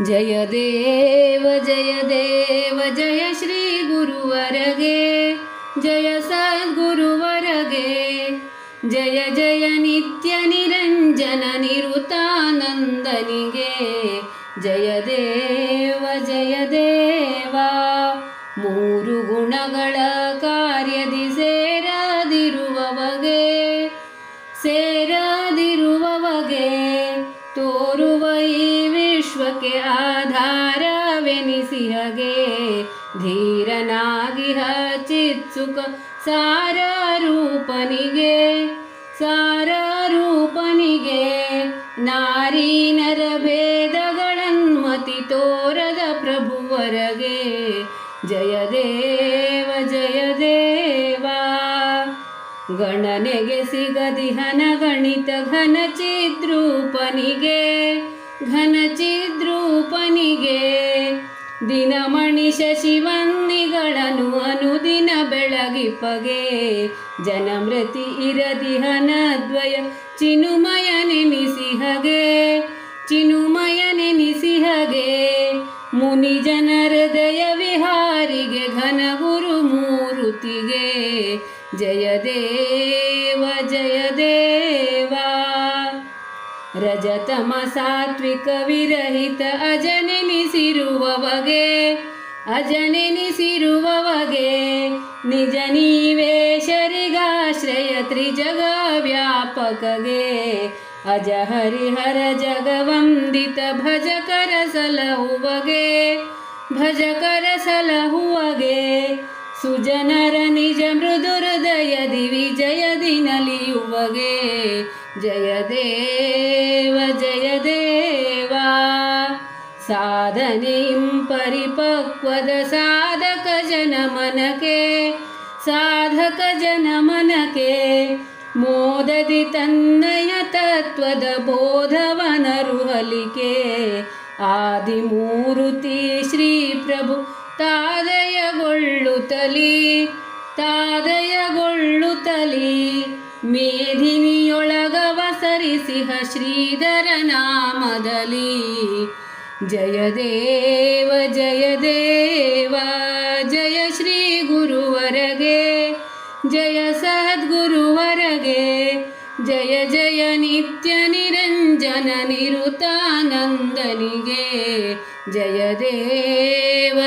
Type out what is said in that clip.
ಜಯ ದೇವ ಜಯ ಶ್ರೀ ಗುರುವರಗೆ, ಜಯ ಸದ್ಗುರುವರಗೆ, ಜಯ ಜಯ ನಿತ್ಯ ನಿರಂಜನ ನಿರುತಾನಂದನಿಗೆ, ಜಯ ದೇವ ಮೂರು ಗುಣಗಳ ಕಾರ್ಯದಿ ಸೇರದಿರುವವಗೆ ತೋರುವ ಈ ವಿಶ್ವಕ್ಕೆ ಆಧಾರವೆನಿಸಿಹಗೆ, ಧೀರನಾಗಿಹ ಚಿತ್ಸುಖ ಸಾರರೂಪನಿಗೆ ನಾರೀ ನರ ಭೇದಗಳನ್ಮತಿ ತೋರದ ಪ್ರಭುವರಗೆ, ಜಯ ದೇವ ಗಣನೆಗೆ ಸಿಗದಿಹನ ಗಣಿತ ಘನಚಿದ್ರೂಪನಿಗೆ ದಿನಮಣಿ ಶಶಿವನ್ನಿಗಳನ್ನು ಅನುದಿನ ಬೆಳಗಿಪಗೆ, ಜನಮೃತಿ ಇರದಿಹನದ್ವಯ ಚಿನುಮಯನೆನಿಸಿಹಗೆ ಮುನಿ ಜನರ ದಯ ವಿಹಾರಿಗೆ ಘನ ಗುರು ಮೂರುತಿಗೆ, ಜಯ ದೇವ ರಜತಮ ಸಾತ್ವಿಕ ವಿರಹಿತ ಅಜನೆನಿಸಿರುವವಗೆ ನಿಜ ನೀವೇಶರಿಗಾಶ್ರಯ ತ್ರಿಜಗ ವ್ಯಾಪಕಗೆ, ಅಜ ಹರಿಹರ ಜಗವಂದಿತ ಭಜಕರ ಸಲಹುವಗೆ ಸುಜನರ ನಿಜ ಮೃದು ಹೃದಯದಿ ವಿಜಯದಿ ನಲಿಯುವಗೆ, ಜಯ ದೇವ ಸಾಧನೆಯಿಂ ಪರಿಪಕ್ವದ ಸಾಧಕ ಜನಮನಕ್ಕೆ ಮೋದದಿ ತನ್ನಯ ತತ್ವದ ಬೋಧವನರುಹಲಿಕೆ, ಆದಿಮೂರುತಿ ಶ್ರೀ ಪ್ರಭು ತಾದಯಗೊಳ್ಳುತ್ತಲಿ ಮೇಧಿನಿಯೊಳಗವ ಸರಿಸಿಹ ಶ್ರೀಧರ ನಾಮದಲ್ಲಿ, ಜಯ ದೇವ ಜಯ ಶ್ರೀ ಗುರುವರಗೆ, ಜಯ ಸದ್ಗುರುವರಗೆ, ಜಯ ಜಯ ನಿತ್ಯ ನಿರಂಜನ ನಿರುತಾನಂದನಿಗೆ, ಜಯ ದೇವ